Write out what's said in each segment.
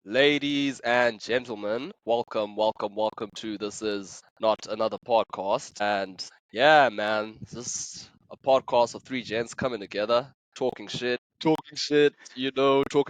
Ladies and gentlemen, welcome to This Is Not Another Podcast. And yeah, man, this is a podcast of three gents coming together, talking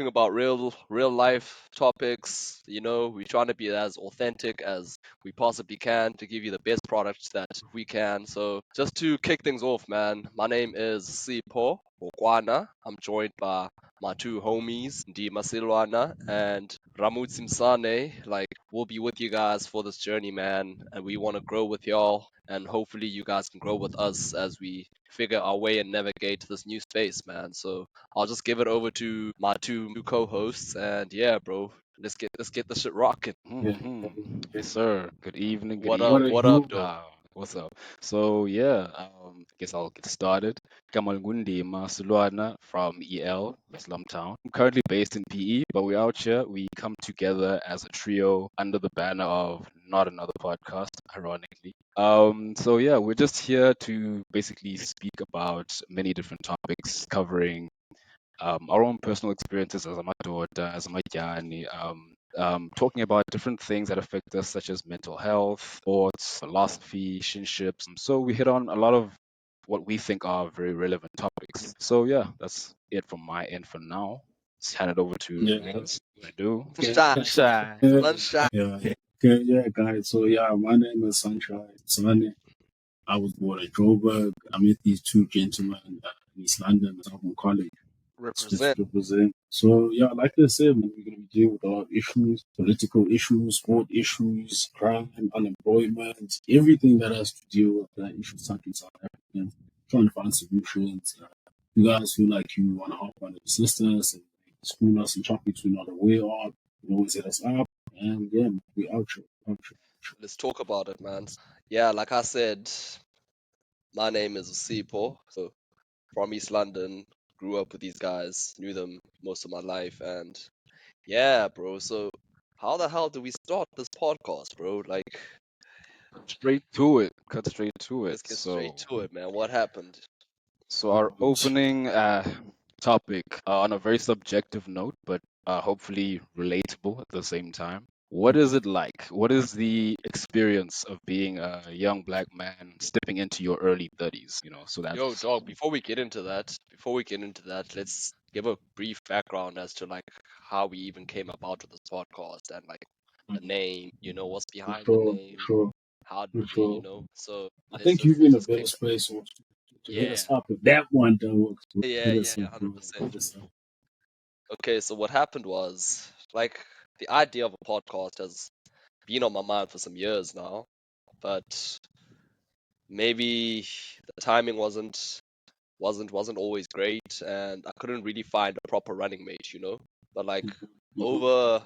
about real life topics. We're trying to be as authentic as we possibly can to give you the best products that we can. So just to kick things off, man, my name is Sipo Okwana. I'm joined by my two homies, Ndima Silwana and Ramut Simsane. Like, we'll be with you guys for this journey, man, and we want to grow with y'all, and hopefully you guys can grow with us as we figure our way and navigate this new space, man. So I'll just give it over to my two co-hosts, and yeah, bro, let's get the shit rocking. Yeah, Yes, sir. Good evening. Good What up? what are evening. What up, you? though? What's up? So yeah, I guess I'll get started. Kamal Gundi Masulwana from EL, Slumtown. I'm currently based in PE, but we're out here. We come together as a trio under the banner of Not Another Podcast, ironically. So yeah, we're just here to basically speak about many different topics covering our own personal experiences as a Madoda, as a Majani, talking about different things that affect us, such as mental health, sports, philosophy, relationships. So we hit on a lot of what we think are very relevant topics. So yeah, that's it from my end for now. Let's hand it over to Yeah, Vince. I do. okay. Sunshine, Yeah, sunshine. yeah, okay, yeah, guys. So yeah, my name is Sunshine Sunny. I was born in Joburg. I met these two gentlemen in East London, Southern College, Represent. represent. So yeah, like I said, man, we're gonna be dealing with a lot of issues, political issues, sport issues, crime, unemployment, everything that has to deal with the issues touching South Africans, trying to find solutions. You guys feel like you want to hop on the sisters and school us and topics we're not aware of, you always hit us up. And yeah, we out here, out here. Let's talk about it, man. Yeah, like I said, my name is Sipo. So from East London, grew up with these guys, knew them most of my life, and yeah, bro. So how the hell do we start this podcast, bro? Like, Straight to it. Cut straight to let's it. get straight So to it, man. What happened? So our opening topic on a very subjective note, but hopefully relatable at the same time. What is it like? What is the experience of being a young black man stepping into your early 30s? So Yo, that's dog, before we get into that, let's give a brief background as to like how we even came about with this podcast and like the name, what's For behind the sure, name, sure, how did for we, sure. So I let's think just you'd be let's in a just better kick that. space to hit Yeah, us up with that one, though. yeah, Hit yeah, us up, bro. 100%. Hit us up. Okay, so what happened was like the idea of a podcast has been on my mind for some years now, but maybe the timing wasn't always great, and I couldn't really find a proper running mate. But like Mhm. over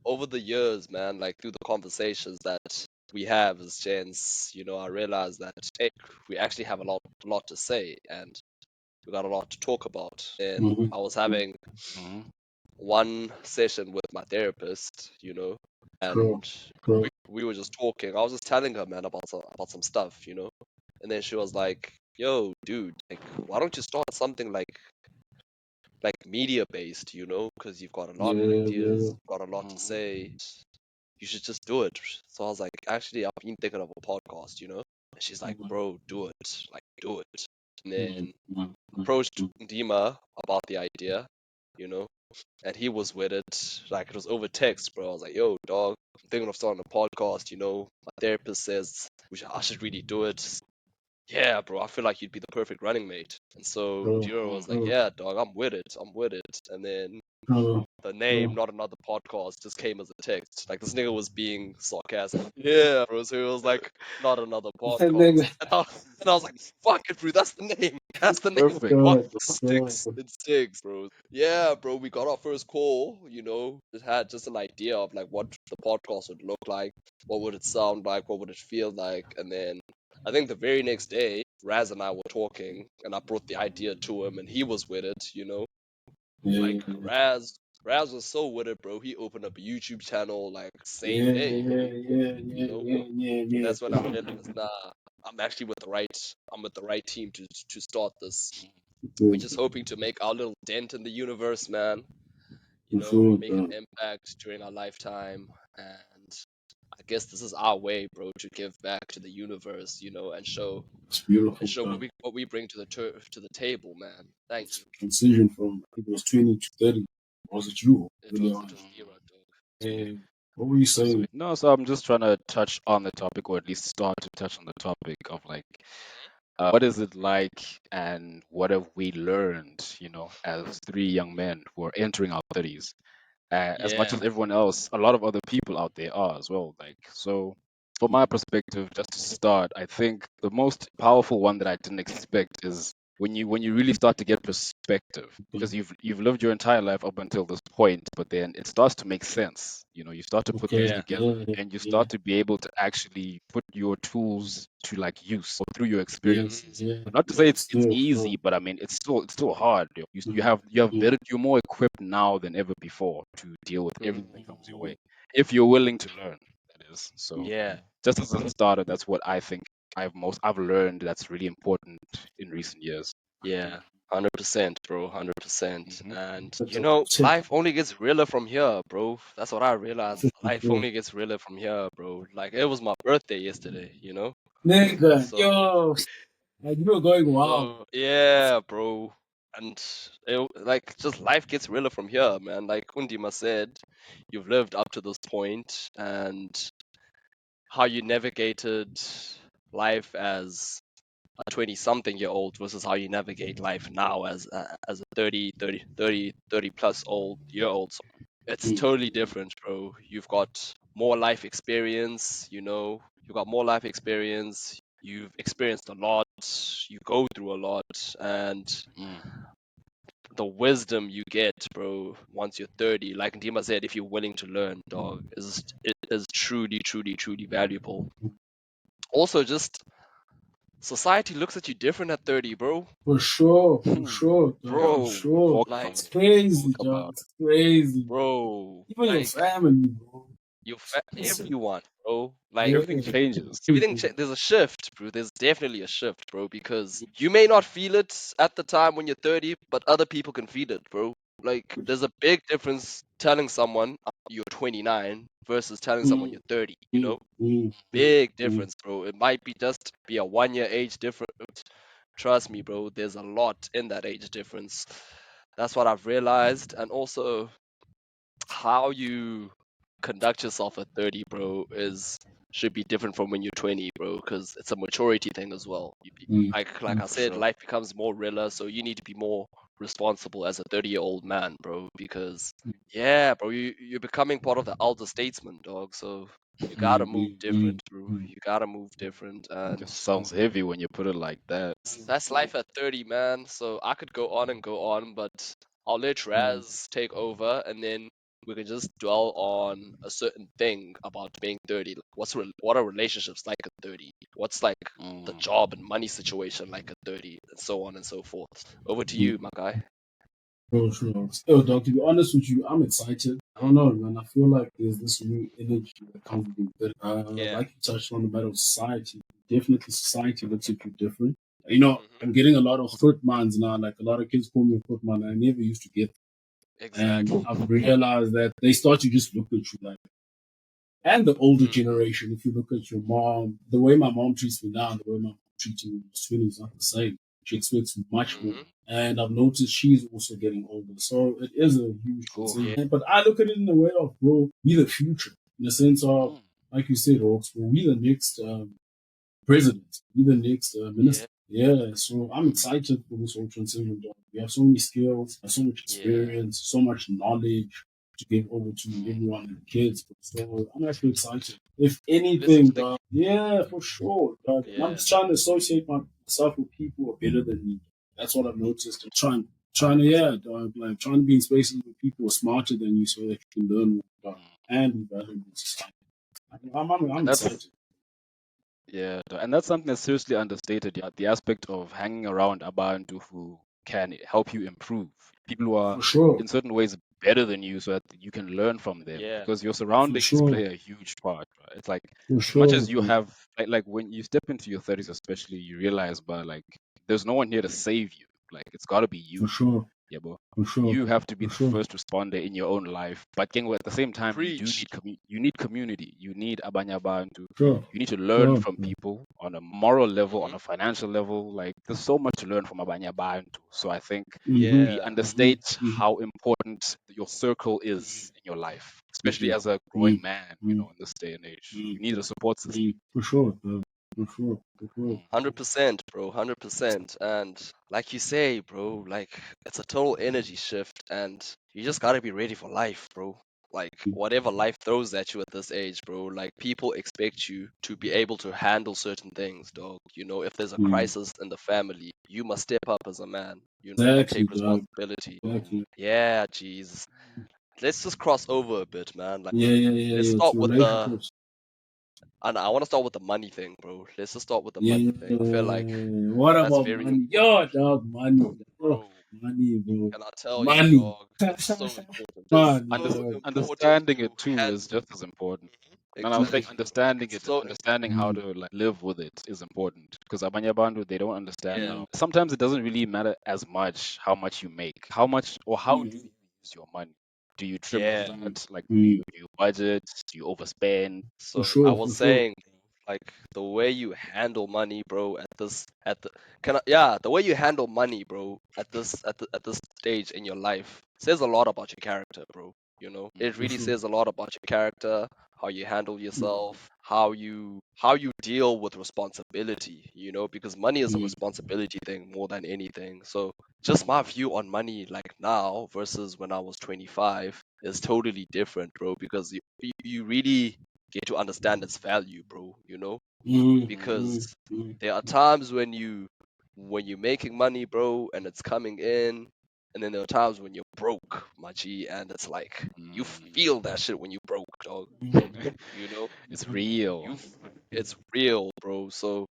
over the years, man, like through the conversations that we have as gents, I realized that hey, we actually have a lot to say, and we got a lot to talk about. And Mhm. I was having Mhm. one session with my therapist, True, and true. we were just talking. I was just telling her, man, about some stuff. And then she was like, "Yo, dude, like, why don't you start something like media based, because you've got a lot of Yeah, yeah. ideas, got a lot to Mhm. say. You should just do it." So I was like, actually, I've been thinking of a podcast. And she's like, Mhm. bro, do it, like, do it. And Mhm. then Mhm. approached Mhm. Dima about the idea, you know, and he was with it. Like, it was over text, bro. I was like, yo, dog, I'm thinking of starting a podcast. My therapist says I should really do it. Yeah, bro, I feel like you'd be the perfect running mate. And so True, Jiro was Mhm. like, true, yeah, dog, I'm with it. I'm with it. And then true, the name, true. not another podcast, just came as a text. Like, this nigga was being sarcastic. Yeah, bro. So it was like, not another And podcast. then, And I was like, fuck it, bro. That's the name. That's the name of the Perfect. God, podcast. God. Sticks. It sticks, bro. Yeah, bro. We got our first call. It had just an idea of like what the podcast would look like, what would it sound like, what would it feel like, and then I think the very next day, Raz and I were talking, and I brought the idea to him, and he was with it. Like Yeah, Raz was so with it, bro. He opened up a YouTube channel like same yeah, day, yeah, yeah, you yeah, know. yeah, yeah, And yeah. that's when I realized, nah, I'm actually with the right team to start this. We're True. just hoping to make our little dent in the universe, man. you For know, sure, make an dog. impact during our lifetime. And I guess this is our way, bro, to give back to the universe, you know, It's and beautiful, show dog. what we bring to to the table, man. Thank you. It's a transition from, I think it was 20 to 30. Was it you early It on? was era, dog. And what were you saying? Sweet. No, so I'm just trying to touch on the topic, or at least start to touch on the topic of like, what is it like, and what have we learned, as three young men who are entering our 30s? As much Yeah, as everyone else, a lot of other people out there are as well. Like, so from my perspective, just to start, I think the most powerful one that I didn't expect is when you really start to get perspective, because you've lived your entire life up until this point, but then it starts to make sense. You start to put things Okay, yeah, together, yeah, and you yeah, start to be able to actually put your tools to like use or through your yeah, experiences. yeah, Not to yeah, say it's still, easy, still. but I mean it's still hard. You Mm, have you have mm, better you're more equipped now than ever before to deal with hmm everything that comes your mm, way, if you're willing to learn. That is. So yeah, just as a starter, that's what I think I've learned that's really important in recent years. yeah. 100%, bro. 100%. Hmm. And That's a check life only gets realer from here, bro. That's what I realized. for Life sure. only gets realer from here, bro. Like it was my birthday yesterday, you know? Nigga, So, yo, like, you were going wild. so yeah, bro. And like just life gets realer from here, man. Like Undima said, you've lived up to this point, and how you navigated life as a 20 something year old versus how you navigate life now as a 30 plus old year old. So it's Mm, totally different, bro. You've got more life experience, you've got more life experience, you've experienced a lot, you go through a lot, and Mm, the wisdom you get, bro, once you're 30, like Ndima said, if you're willing to learn, dog, it is truly, truly, truly valuable. Also, just society looks at you different at 30, bro. for sure, dog, for Bro, sure. talk like, about It's it. Talk crazy, dog. about It's crazy. bro, Even your like family, bro. It's, everyone, bro. it. Like Everything yeah, changes. everything. there's a shift, bro. There's definitely a shift, bro, because you may not feel it at the time when you're 30, but other people can feel it, bro. Like there's a big difference telling someone you're 29 versus telling someone Mm, you're 30, mm, mm, mm, Big mm, difference, bro. It might be just be a 1 year age difference. Trust me, bro, there's a lot in that age difference. That's what I've realized. And also, how you conduct yourself at 30, bro, is should be different from when you're 20, bro, because it's a maturity thing as well. mm, Like mm, I For said, sure. life becomes more realer, so you need to be more responsible as a 30-year-old man, bro, because yeah, bro, you're becoming part of the elder statesman, dog. So you gotta mm, move mm, different, mm, bro. mm, You gotta move different, and Just sounds heavy when you put it like that. that's life at 30, man. So I could go on and go on, but I'll let mm, Raz take over, and then we can just dwell on a certain thing about being 30. Like what are relationships like at 30? What's like the Mm. job and money situation like at 30, and so on and so forth. Over to you, mm. my guy. For sure. Still, dog, to be honest with you, I'm excited. I don't know, man. I feel like there's this new energy that comes with it. Yeah. Like you touched on the matter of society. Definitely society looks at you different. Hmm. I'm getting a lot of footmans now. Like a lot of kids call me a footman. I never used to get that. And Exactly. I've realized that they start to just look at you like, and the older Hmm. generation, if you look at your mom, the way my mom treats me now, the way my mom treated me in her 20s, not the same. She expects much more. Hmm. And I've noticed she's also getting older. So it is a huge Cool. Yeah. transition. But I look at it in the way of, bro, we the future. In the sense of, Mm. like you said, Hawks, bro, we the next president, we the next Yeah. minister. Yeah, so I'm Mm. excited for this whole transition. Dog. We have so many skills, so much Yeah. experience, so much knowledge to give over to Mm. everyone and the kids. So I'm actually excited. If Listen anything, to the dog, yeah, for sure. Dog. And I'm yeah. just trying to associate myself with people who are better than me. That's what I've noticed. I'm trying to, yeah, dog, like trying to be in spaces with people who are smarter than you so that you can learn more, dog, and be valuable in society. I'm And that's excited. Yeah, and that's something that's seriously understated. Yeah, the aspect of hanging around abantu who can help you improve. People who are For sure. in certain ways better than you so that you can learn from them, Yeah. because your For surroundings sure. play a huge part, right? It's like For as much sure, as you dog. have like when you step into your 30s especially, you realize, but like there's no one here to save you. Like it's got to be For you. sure. Yeah, bro. For sure. You have to be For the sure. first responder in your own life. But at the same time, you do Preach. need you need community. You need abanya bantu. Sure. You need to learn Sure. from people on a moral level, on Hmm. a financial level. Like there's so much to learn from abanya bantu. So I think Mm-hmm. we Yeah. understate Mm-hmm. how important your circle is in your life, especially Mm-hmm. as a growing man. Mm-hmm. In this day and age, Mm-hmm. you need a support system. For sure. For sure. For sure. 100%, bro. 100%. And like you say, bro, like it's a total energy shift, and you just gotta be ready for life, bro. Like whatever life throws at you at this age, bro, like people expect you to be able to handle certain things, dog. If there's a Mm. crisis in the family, you must step up as a man, and Exactly, take dog. responsibility. Exactly. Yeah, jeez. Let's just cross over a bit, man. Like Yeah, yeah, yeah, let's yeah. start To with the relationships. and I want to start with the money thing, bro. Let's just start with the Yeah, money yeah, thing. I feel like yeah. What that's about very money? important, Yo, dog, money. Oh, bro. money, bro. And I tell you, Money. dog, it's so important. It's Man, so dog. important Understanding it to too is handle. just as important. And I think Exactly, bro. understanding It's it, so understanding how Mm, to like live with it is important. Because Abanya Bandu, they don't understand yeah, mm, how sometimes it doesn't really matter as much how much you make, how much or how do mm, you use your money. Do you trim yeah. mm, fat? Like, mm. do you budget? Do you overspend? For So I sure, was for sure. saying, like the way you handle money, bro, at the yeah, the way you handle money, bro, at this stage in your life says a lot about your character, bro. It For really sure. says a lot about your character, how you handle Mm, yourself, how you deal with responsibility, because money is a mm, responsibility thing more than anything. So just my view on money like now versus when I was 25 is totally different, bro, because you really get to understand its value, bro, mm, because mm, mm, there are times when you're making money, bro, and it's coming in, and then there are times when you're broke, my G, and it's like you feel that shit when you broke, dog. mm, You know, It's real. it's real, bro. So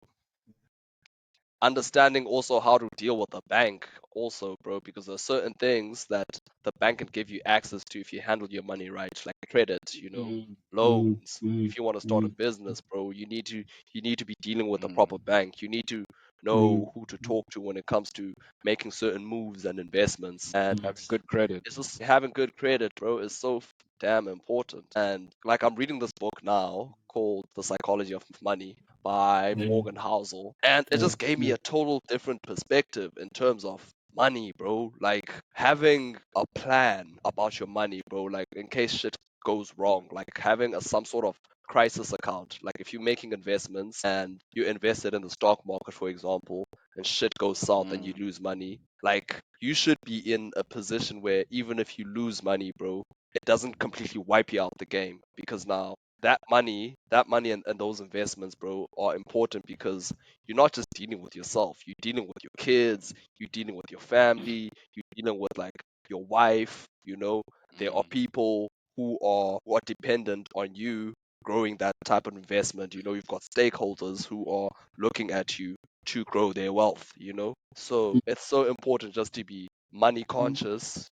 understanding also how to deal with the bank also, bro, because there are certain things that the bank can give you access to if you handle your money right, like credit, mm, mm, loans. mm, If you want to start a mm, business, bro, you need to be dealing with a proper Mm. bank. You need to mm, know who to talk to when it comes to making certain moves and investments. And mm, Having good credit. it's just having good credit, bro, is so damn important. And like I'm reading this book now called The Psychology of Money by yeah, Morgan Housel, and it yeah, just gave me yeah. a total different perspective in terms of money, bro. Like having a plan about your money, bro, like in case shit goes wrong, like having some sort of crisis account. Like if you're making investments and you invested in the stock market, for example, and shit goes south and you Mm. lose money, like you should be in a position where even if you lose money, bro, it doesn't completely wipe you out the game, because now that money and those investments, bro, are important because you're not just dealing with yourself, you're dealing with your kids, you're dealing with your family, you're dealing with like your wife, there are Mm. people who are dependent on you growing that type of investment. You've got stakeholders who are looking at you to grow their wealth. So it's so important just to be money conscious.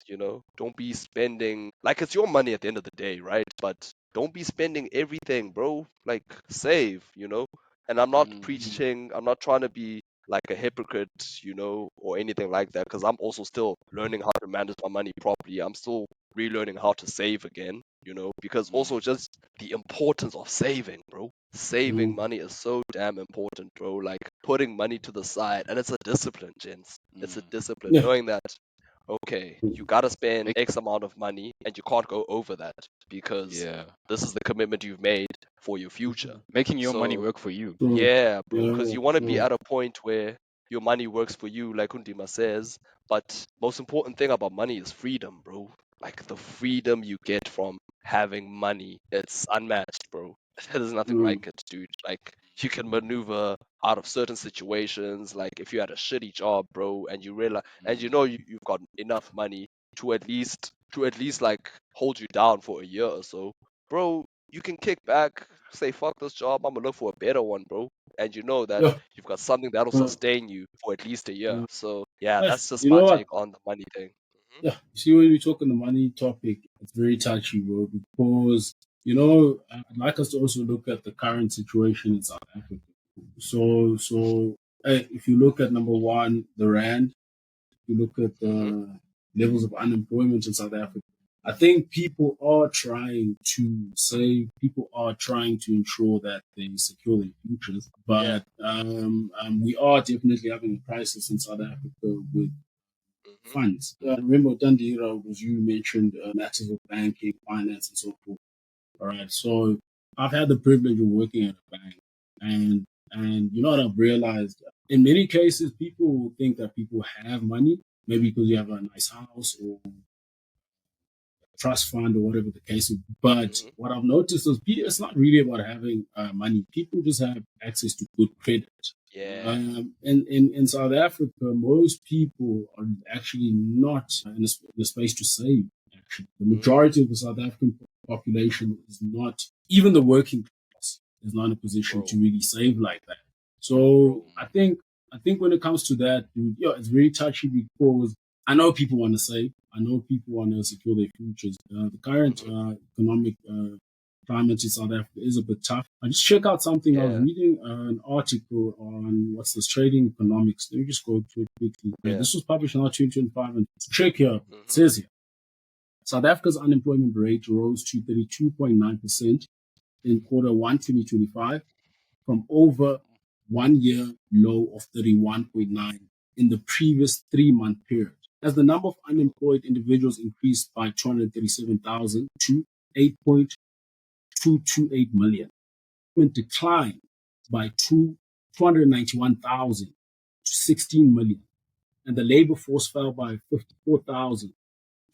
Don't be spending like it's your money at the end of the day, right? But don't be spending everything, bro. Like save. And I'm not Mm. preaching, I'm not trying to be like a hypocrite, or anything like that, because I'm also still learning how to manage my money properly. I'm still relearning how to save again, because also Mm. just the importance of saving, bro. Saving Mm, money is so damn important, bro. Like putting money to the side, and it's a discipline, gents. It's a Mm. discipline, yeah. knowing that okay, you gotta spend Make X amount of money, and you can't go over that because yeah, this is the commitment you've made for your future. making your money So work for you. Sure. yeah, bro, because Yeah, you want to be sure. at a point where your money works for you, like Undima says. But most important thing about money is freedom, bro. Like the freedom you get from having money, it's unmatched, bro. There's nothing Mm, like it, dude. Like you can maneuver out of certain situations. Like if you had a shitty job, bro, and you realize, and Mm. you've got enough money to at least like hold you down for a year or so, bro. You can kick back, say fuck this job, I'm gonna look for a better one, bro. And you know that yeah. you've got something that'll Uh, sustain you for at least a year. So yeah, Yes, that's just you my know what? take on the money thing. Hmm. Yeah, you see, when we talk on the money topic, it's very touchy, bro, because, I'd like us to also look at the current situation in South Africa. So, if you look at number one, the Rand, you look at Hmm. levels of unemployment in South Africa. I think people are trying to save, people are trying to ensure that they secure their futures, Yeah. but we are definitely having a crisis in South Africa with Mm-hmm. funds. Remember, Dandira, was you mentioned matters of banking, finance, and so forth. All right, so I've had the privilege of working at a bank, and you know what I've realized? In many cases, people think that people have money, maybe because you have a nice house or trust fund or whatever the case is. But Mm-hmm. what I've noticed is it's not really about having money. People just have access to good credit. Yeah. In South Africa, most people are actually not in a space to save. Actually, the Mm, majority of the South African population is not, even the working class is not in a position bro, to really save like that. So bro. I think when it comes to that, dude, yeah, it's very touchy because I know people want to save. I know people want to secure their futures. The current Mm-hmm. economic climate in South Africa is a bit tough. I just check out something. I was Yeah. reading an article on what's this trading economics. Let me just go through it quickly. Yeah. This was published in 2025, and check here. It Mm-hmm. says here South Africa's unemployment rate rose to 32.9% in quarter 1 2025 from over 1 year low of 31.9 in the previous 3 month period. As the number of Bro. unemployed individuals increased by 237,000 to 8.228 million, declined by 291,000 to 16 million, and the labor force fell by 54,000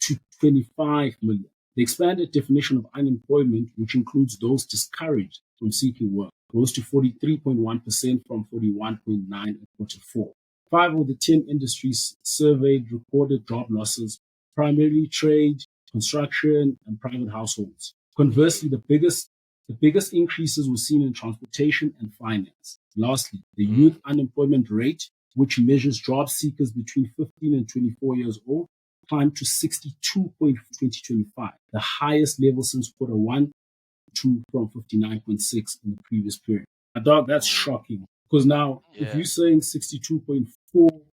to 25 million. The expanded definition of unemployment, which includes those discouraged from seeking work, rose to 43.1% from 41.9% in quarter four. Five of the 10 industries surveyed recorded job losses, primarily trade, construction, and private households. Mm, Conversely, the biggest increases were seen in transportation and finance. Lastly, the mm. youth unemployment rate, which measures job seekers between 15 and 24 years old, climbed to 62.4 2025, the highest level since quarter 1 2 from 59.6 in the previous period. I thought that's Mm, shocking because now if Yeah. you're saying 62.4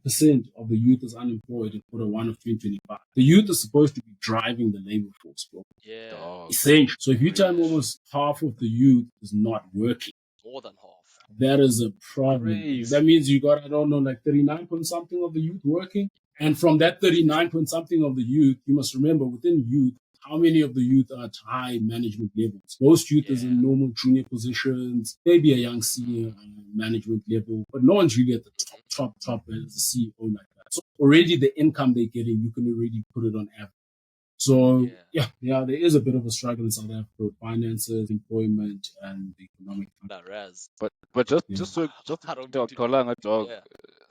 percent of the youth is unemployed in quarter 1 of 2025, the youth is supposed to be driving the labor force, bro. Yeah. dog. Essential. So if you tell me Preach. almost half of the youth is not working, More than half. that is a problem. That Crazy. means you got, I don't know, like 39 point something of the youth working. And from that 39 point something of the youth, you must remember within youth, how many of the youth are at high management levels? Most youth is Yeah. in normal junior positions, maybe a young Mm-hmm. senior management level, but no one's really at the Mm-hmm. top as a CEO like that. So already the income they're getting, you can already put it on average. So Yeah. yeah, there is a bit of a struggle in South Africa with finances, employment, and the economic. That Raz. But Yeah. just I don't mean dog to. Tolanga dog. Yeah.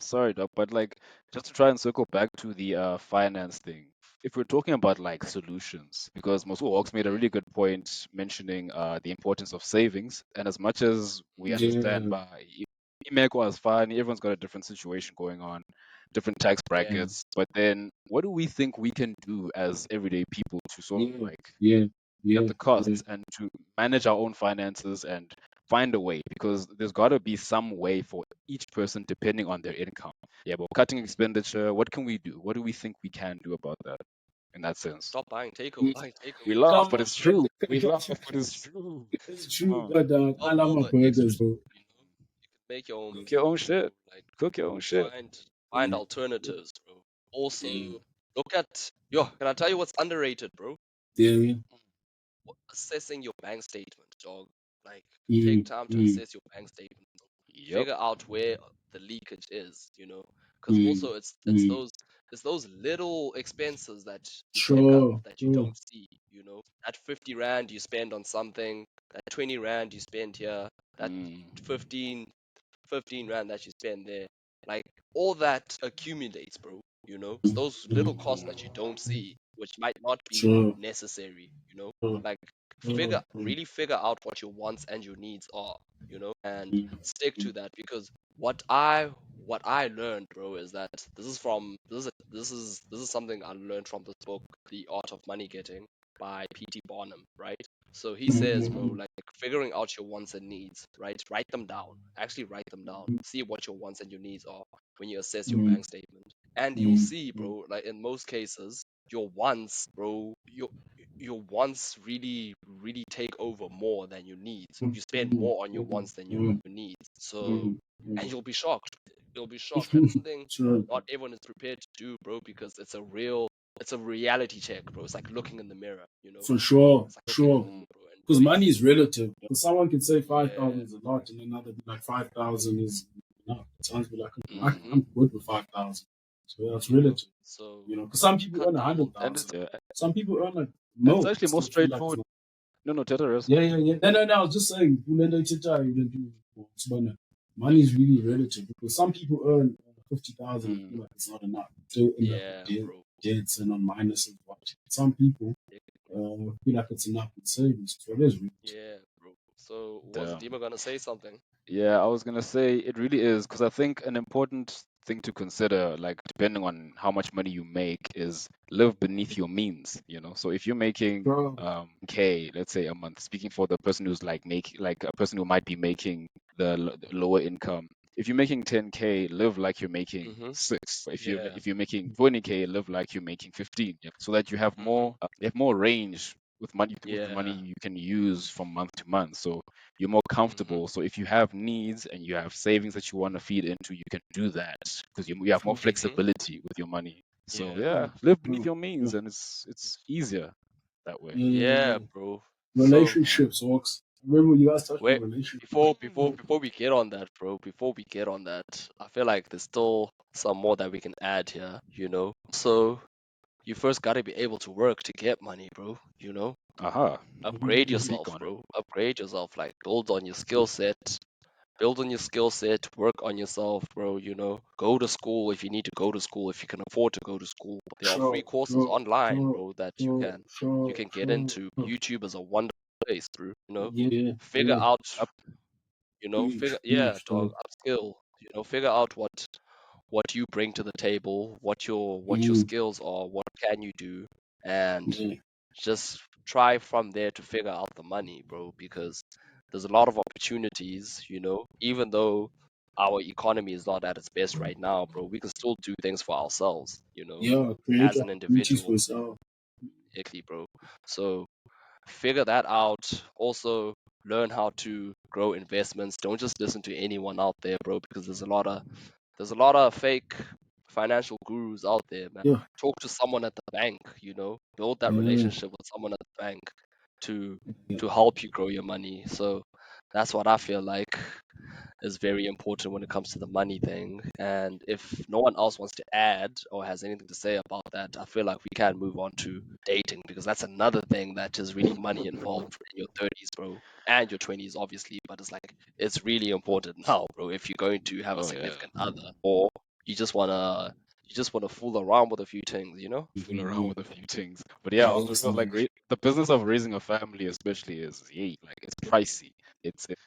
Sorry, dog. But like just to try and circle back to the finance thing. If we're talking about like solutions, because Mosu Hawks made a Yeah. really good point mentioning the importance of savings, and as much as we understand Yeah, by Imeko is fine, everyone's got a different situation going on, different tax Yeah. yeah, brackets. But then, what do we think we can do as everyday people to sort of yeah, like yeah, cut yeah, the yeah. costs and to manage our own finances and find a way because there's got to be some way for each person depending on their income. Yeah, but cutting expenditure, what can we do? What do we think we can do about that in that sense? Stop buying Mm. We takeaways, laugh, Come but bro. it's true. We on. laugh, but it's true. It's true, Uh, but I love All my the extra burgers, stuff, bro. you know. You can make your own cook your own meals, bro. shit. Like Cook your own shit. find Yeah, alternatives, bro. Also, yeah, look at yo. Can I tell you what's underrated, bro? yeah. Assessing your bank statement, dog. Like, take Mm, time to mm, assess your bank statement. Yep. Figure out where the leakage is, because mm, also mm. it's those little expenses that you pick up Sure, that you sure. don't see. That 50 rand you spend on something, that 20 rand you spend here, that Mm, 15 15 rand that you spend there, like all that accumulates, bro. It's those little costs that you don't see, which might not be Sure, necessary. sure, Like sure. really figure out what your wants and your needs are, and Mm, stick mm, to that because what I learned, bro, is that this is something I learned from this book, The Art of Money Getting by P.T. Barnum, right? So he says, bro, mm, like figuring out your wants and needs, right? Write them down. Actually, write them down. See what your wants and your needs are when you assess your mm, bank statement. And you'll see, bro, like in most cases, your wants, bro, your wants really take over more than your needs. You spend more on your wants than your needs. So, and you'll be shocked. You'll be shocked. And something Sure. not everyone is prepared to do, bro, because it's a reality check, bro. It's like looking in the mirror, you know? For sure, It's like looking in the sure. Mm, mirror, bro, and Because money noticing, is relative. Because someone can say yeah, 5,000 is a lot, and another be like 5,000 is enough. Someone be like, mm-hmm, I'm good with 5,000. So that's you know? relative, So, you know. Because some people earn and 100,000. it's Some people earn like it's no, actually more still feel like it's straightforward. not. No, no, Teteris. Yeah, yeah, yeah. No. I was just saying, money is really relative because some people earn 50,000 and Mm, feel like it's not enough. Still end up with yeah, bro. debts and on minuses. But some people feel like it's enough in savings. So it is relative. Yeah, bro. So was damn. Dima gonna say something? Yeah, I was gonna say it really is because I think an important thing to consider, like depending on how much money you make, is live beneath your means, you know. So if you're making Bro, K, let's say a month, speaking for the person who's like a person who might be making the lower income. If you're making 10K, live like you're making Mm-hmm. 6. Yeah. If you're making 20K, live like you're making 15, yeah? So that Mm-hmm. you have more range with the money Yeah. you can use from month to month. So you're more Mm-hmm. comfortable. So if you have needs and you have savings that you want to feed into, you can do that because you have more true, Mm-hmm. flexibility with your money. So Yeah. yeah, true, live beneath true. your Yeah, means, and it's easier that way. yeah, yeah, Yeah, yeah. bro. So Mm. Relationships, works. Remember, you guys touched on wait, relationships. before we get on that, bro, before we get on that, I feel like there's still some more that we can add here, you know? So you first gotta be able to work to get money, bro, you know? Aha, Upgrade speak yourself, on it. bro. Upgrade yourself, like build on your skill set, work on yourself, bro, you know. Go to school if you need to go to school, if you can afford to go to school. There are free Sure, courses sure, online, sure, bro, that sure, you sure, can get sure. into. YouTube is a wonderful place, bro, you know. Yeah, Figure yeah. out, Up. figure, Huge, yeah, huge, dog, dog. upskill, figure out what you bring to the table, what your Mm, skills are, what can you do, and yeah, just try from there to figure out the money, bro, because there's a lot of opportunities, even though our economy is not at its best right now, bro, we can still do things for ourselves, yeah. Create as an opportunities for individual, yourself. exactly, bro. So figure that out. Also learn how to grow investments. Don't just listen to anyone out there, bro, because there's a lot of fake financial gurus out there, man. Yeah, Talk to someone at the bank, build that yeah, relationship with someone at the bank to yeah, help you grow your money. So that's what I feel like is very important when it comes to the money thing. And if no one else wants to add or has anything to say about that, I feel like we can move on to dating because that's another thing that is really money involved in your 30s, bro, and your 20s, obviously. But it's like, it's really important now, bro, if you're going to have a Oh yeah, significant other or you just wanna fool around with a few things, fool around with a few things. But yeah, on the that's real, like nice. the business of raising a family, especially, is like it's pricey.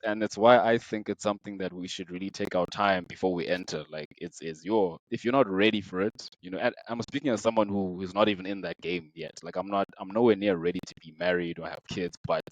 And it's why I think it's something that we should really take our time before we enter. Like it's your if you're not ready for it, and I'm speaking as someone who is not even in that game yet. Like I'm nowhere near ready to be married or have kids. But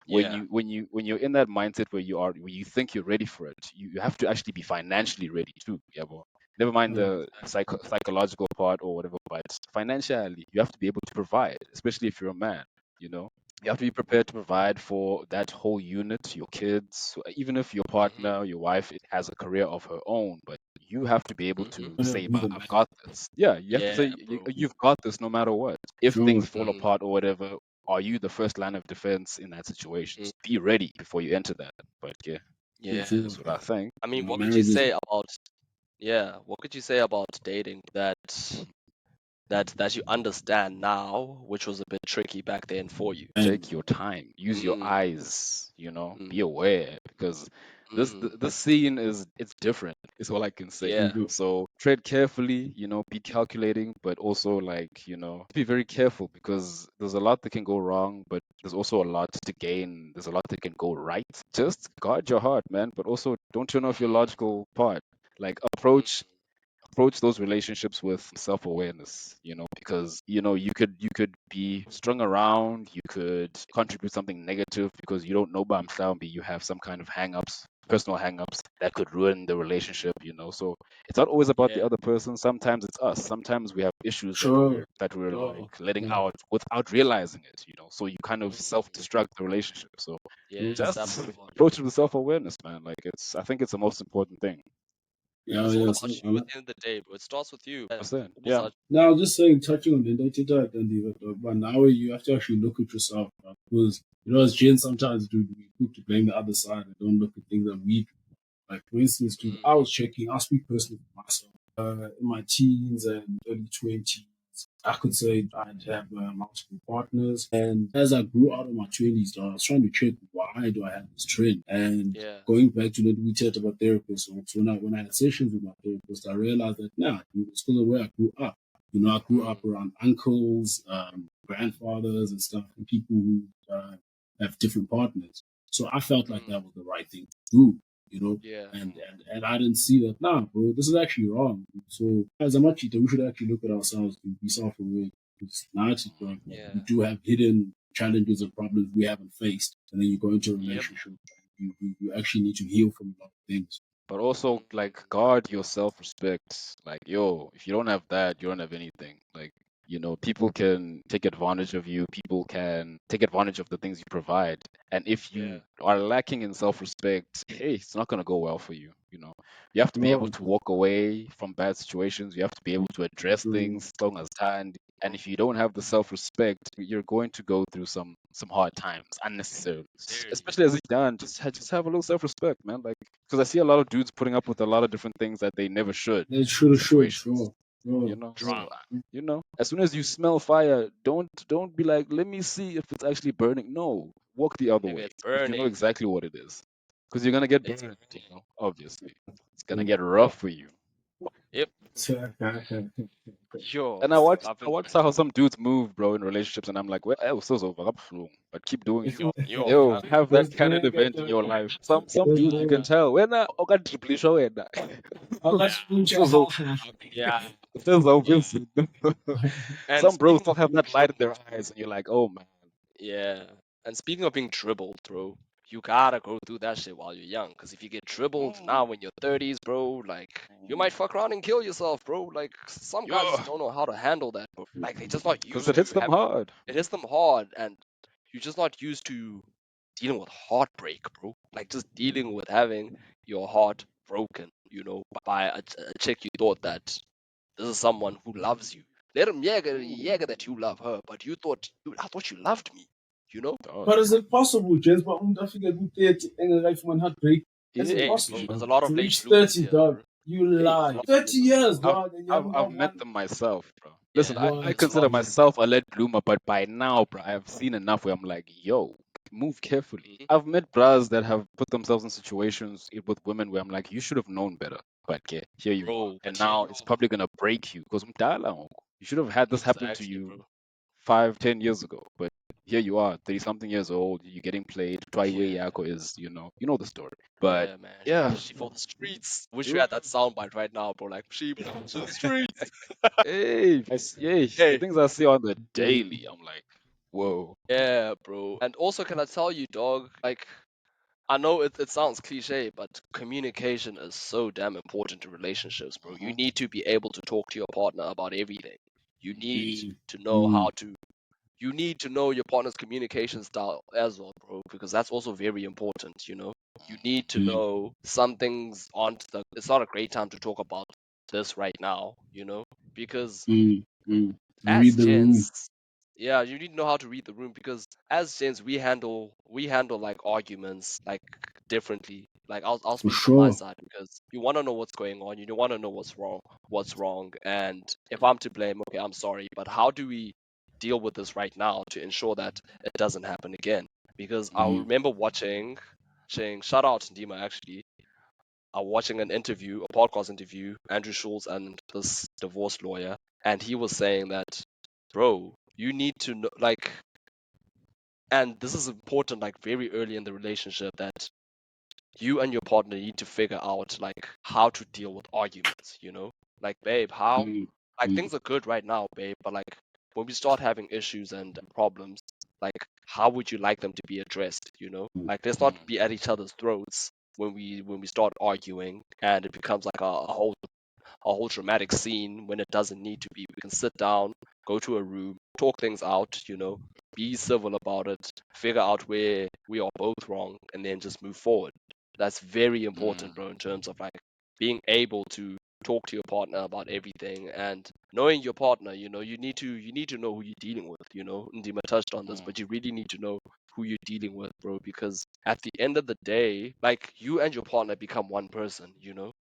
Yeah. when you're in that mindset where you think you're ready for it, you have to actually be financially ready too. Yeah, but never mind Yeah, the psychological part or whatever, but financially you have to be able to provide, especially if you're a man, you know. You have to be prepared to provide for that whole unit, your kids, even if your Mhm. partner, your wife has a career of her own, but you have to be able Mhm. to yeah, say, be but the I've man. got this. Yeah, you have to Yeah, say bro. you've got this no matter what. If Sure. things fall Mm, apart or whatever, are you the first line of defense in that situation? mm, So be ready before you enter that. But yeah, For yeah. sure. that's what I think. I mean, what could you Marriage is say about what could you say about dating that you understand now, which was a bit tricky back then for you? and Take your time, use your Mm, eyes, mm, be aware because mm. this scene it's different. Is all I can say. Yeah. you So tread carefully, be calculating, but also like, be very careful because there's a lot that can go wrong, but there's also a lot to gain. There's a lot that can go right. Just guard your heart, man, but also don't turn off your Mm, logical part. Like mm, approach those relationships with self-awareness, because you could be strung around, you could contribute something negative because you don't know by Mhlawumbi you have some kind of hang-ups personal hang-ups that could ruin the relationship, So it's not always about the Yeah. other person. Sometimes it's us. Sometimes we have issues that Sure. we're Yeah. like letting Yeah. out without realizing it, So you kind of Mm-hmm. self-destruct the relationship. So Yes, just that part. approach it with self-awareness, man. Like I think it's the most important thing. Yeah. It's all Yeah. about So, you at the end of the day, bro. It starts with you. Percent. What's Yeah. that? now, just saying, touching on the data identity, but now you have to actually look at yourself, because as Jen sometimes do, we quick to blame the other side and don't look at things that we do. Like, for instance, dude, I Mm-hmm. was checking, I'll speak personally for myself. In my teens and early 20s, I could say I'd have multiple partners. And as I grew out of my 20s, I was trying to check why do I have this trend. And Yeah. going back to what we talked about therapists, so when I had sessions with my therapist, I realized that, it's because of where I grew up. I grew Mm. up around uncles, grandfathers, and stuff, and people who have different partners. So I felt like Mm. that was the right thing to do, you know. Yeah. And I didn't see that. Nah, bro, this is actually wrong. So as a much we should actually look at ourselves and be self-aware. It's not, bro, like, we Yeah. do have hidden challenges and problems we haven't faced, and then you go into a Yep. relationship. You actually need to heal from a lot of things. But also, like, Mm-hmm. guard your self-respect. Like, yo, if you don't have that, you don't have anything. Like, people can take advantage of you. People can take advantage of the things you provide. And if Yeah. you are lacking in self-respect, hey, it's not gonna go well for you. You have to be able Oh, to walk away from bad situations. You have to be able to address true. things long as time. And if you don't have the self-respect, you're going to go through some hard times unnecessarily. Seriously. Especially as a young, just have a little self-respect, man. Like, because I see a lot of dudes putting up with a lot of different things that they never should They in should, situations. sure. Sure, sure. So Drama. as soon as you smell fire, don't be like, let me see if it's actually burning. No, walk the other Nigga, way it's because you know burning. exactly what it is. Because you're gonna get It's burned, burning. obviously. It's gonna Mm. get rough for you. Yep. And Yo, I watch I've I been. watch how some dudes move, bro, in relationships, and I'm like, well, so but keep doing it. Yo, Yo, have This that kind of nigga, event in your life. Some this dudes you can nigga. tell. When I got triple show it. I got yeah, you, So yeah, so yeah. Wilson. And Some bros speaking just of have being that light in their dribbled, eyes, and you're like, oh man. yeah. And speaking of being dribbled, bro, you gotta go through that shit while you're young. Cause if you get dribbled now Mm, when you're 30s, bro, like you mm, might fuck around and kill yourself, bro. Like some guys just yeah, don't know how to handle that, bro. Like they just not because used it to hits them having hard. it hits them hard, and you're just not used to dealing with heartbreak, bro. Like just dealing with having your heart broken, by a chick you thought that this is someone who loves you. Let him yeah, that you love her, but I thought you loved me, you know? Dog. But is it possible, James? But Africa good there to end a life when heartbreak? Is it Yeah, Hey, bro, possible there's a lot of to late reach bloomers 30, here, dog? bro. You There's a lie. lot of 30 bloomers, years, bro. dog, and you haven't got I've met one. them myself, bro. Listen, Yeah. I What? consider What? myself a late bloomer, but by now, bro, I've seen enough where I'm like, yo, move carefully. Mhm. I've met bras that have put themselves in situations with women where I'm like, you should have known better. But okay, here you are. Bro, And but here now you it's are. probably gonna break you because you should have had this happen to Exactly, you bro. 5, 10 years ago. But here you are, 30 something years old, you're getting played. Try way Yeah. Yako is, you know the story. But Yeah, man. yeah, She for the streets. Wish we oof, had that soundbite right now, bro. Like she for the streets. hey, yeah, the Hey. things I see on the daily, I'm like, whoa. Yeah, bro. And also, can I tell you, dog? Like, I know it sounds cliche, but communication is so damn important to relationships, bro. You Mhm. need to be able to talk to your partner about everything. You need Mm, to know mm, how to. You need to know your partner's communication style as well, bro, because that's also very important. You need to mm, know some things aren't it's not a great time to talk about this right now, because mm. as Read the room. gents, yeah, you need to know how to read the room because as gents we handle like arguments like differently. Like I'll For speak from my sure. side because you want to know what's going on, you want to know what's wrong, and if I'm to blame, okay, I'm sorry, but how do we deal with this right now to ensure that it doesn't happen again? Because I Mm, remember watching shout out to Dima actually. Watching an interview, a podcast interview, Andrew Schultz and this divorce lawyer, and he was saying that, bro, you need to know, like, and this is important, like, very early in the relationship, that you and your partner need to figure out, like, how to deal with arguments. Like, babe, mm, like, mm, things are good right now, babe, but, like, when we start having issues and problems, like, how would you like them to be addressed? Like, let's not Mm. be at each other's throats when we start arguing and it becomes like a whole dramatic scene when it doesn't need to be. We can sit down, go to a room, talk things out, be civil about it, figure out where we are both wrong, and then just move forward. That's very important, bro, in terms of like being able to talk to your partner about everything and knowing your partner. You need to know who you're dealing with. Ndima touched on this, but you really need to know who you're dealing with, bro, because at the end of the day, like you and your partner become one person,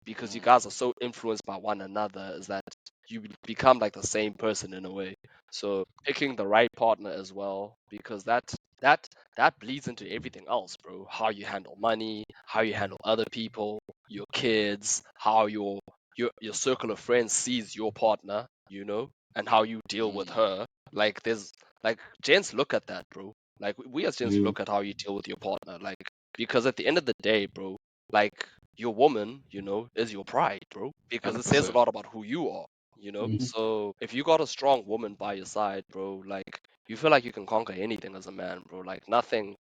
because you guys are so influenced by one another, is that you become like the same person in a way. So picking the right partner as well, because that that bleeds into everything else, bro. How you handle money, how you handle other people, your kids, how your circle of friends sees your partner, and how you deal with her. Like there's like gents look at that, bro. Like we as gents Yeah. look at how you deal with your partner, like because at the end of the day, bro, like your woman, is your pride, bro, because it says a 100%. lot about who you are. Mhm. So if you got a strong woman by your side, bro, like you feel like you can conquer anything as a man, bro. Like nothing,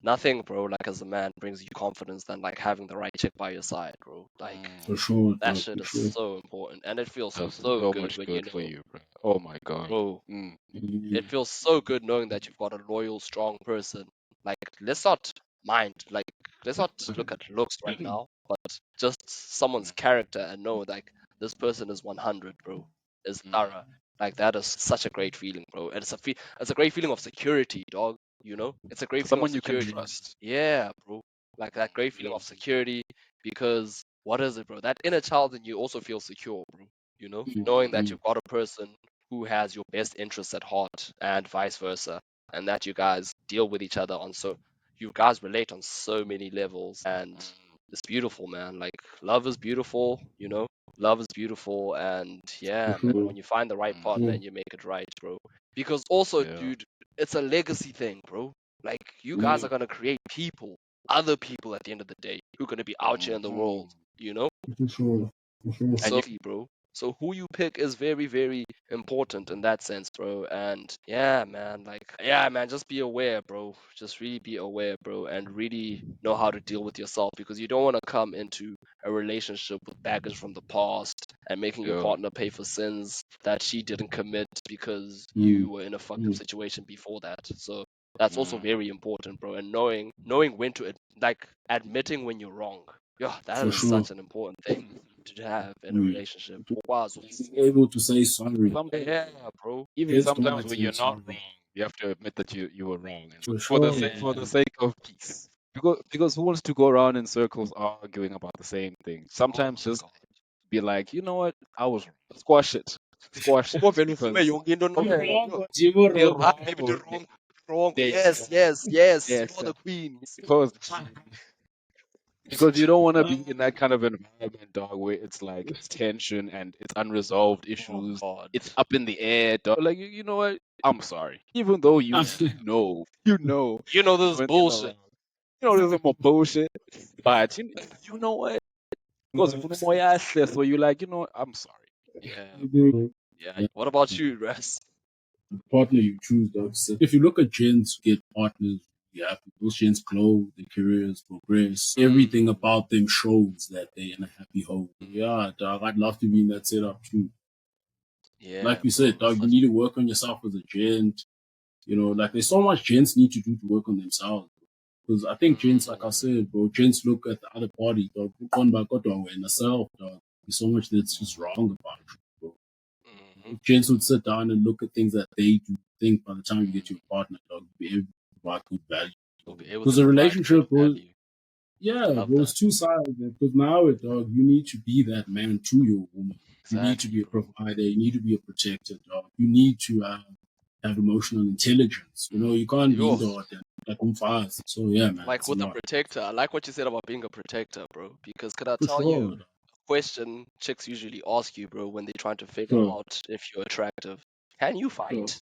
bro, like as a man brings you confidence than like having the right chick by your side, bro. Like For sure, that dog. shit For is sure. so important, and it feels Does so so good much when good for you, bro. Oh my God. bro. It Mhm. feels so good knowing that you've got a loyal, strong person. Like let's not look at looks right now, but just someone's character and know like this person is 100, bro, is thorough. Like that is such a great feeling, bro. And it's a great feeling of security, dog. It's a great feeling of Someone you can security. trust. Yeah, bro. Like that great feeling of security because what is it, bro? That inner child in you also feels secure, bro. Knowing that Mhm. you've got a person who has your best interests at heart and vice versa, and that you guys deal with each other you guys relate on so many levels, and it's beautiful, man. Like love is beautiful, love is beautiful, and For yeah, man, sure. when you find the right For partner sure. and you make it right, bro. Because also, Yeah. dude, it's a legacy thing, bro. Like you guys Yeah. are gonna create other people at the end of the day who are gonna be out here in the world, you know? For sure. For sure. And So, bro. So who you pick is very, very important in that sense, bro. And yeah, man, just be aware, bro. Just really be aware, bro, and really know how to deal with yourself because you don't want to come into a relationship with baggage from the past and making your yo, partner pay for sins that she didn't commit because Mm. you were in a fucked up Mm. situation before that. So that's also mm, very important, bro. And knowing when to admitting when you're wrong. Yeah, that For is sure. such an important thing to have in a Mm. relationship. Ukwazi Being able to say sorry. sometimes, yeah, bro. even Kids don't sometimes like when saying you're not sorry. wrong, you have to admit that you were wrong, and For for the sure. sake for the Yeah. sake of peace. Because who wants to go around in circles arguing about the same thing? Oh Sometimes my just god. be like, you know what, I was wrong. Squash it, squash it, Ukuvela uvume because yonke into I'm no. wrong, No. but you were they're wrong. Ah, wrong. baby, the wrong, wrong. They, Yes, yes, yes. You yes, are the queen. because you don't want to be in that kind of environment, dog, where it's like it's tension and it's unresolved Oh issues. god. It's up in the air, dog. Like you know what? I'm sorry. Even though You know this is when you're not bullshit. wrong. You know, there's more bullshit. But you know what? Because so you're like, you know what? I'm sorry. Yeah, bro. Yeah. What about you, Russ? The partner you choose, dog. So if you look at gents who get partners, yeah, those gents grow, their careers progress. Everything about them shows that they're in a happy home. Yeah, dog. I'd love to be in that setup too. Yeah, Like you bro. said, dog, you need to work on yourself as a gent. Like there's so much gents need to do to work on themselves. Because I think gents, like I said, bro, gents look at the other party, dog. Come back, dog, and yourself, dog. There's so much that's just wrong about you, bro. Mm-hmm. If gents would sit down and look at things that they do, think by the time you get your partner, dog, you'll be able to provide good value. You'll be able Because to a provide good relationship, bro, value. yeah, Love bro, that. it's two sides. Because now, dog, you need to be that man to your woman. You need to Exactly, be a bro. provider. You need to be a protector, dog. You need to have emotional intelligence. You can't be Yo, into it like fast. So yeah, man, like it's a with a lot. protector, I like what you said about being a protector, bro. Because could I For tell you sure. a question chicks usually ask you, bro, when they're trying to figure Sure. out if you're attractive? Can you Sure. fight?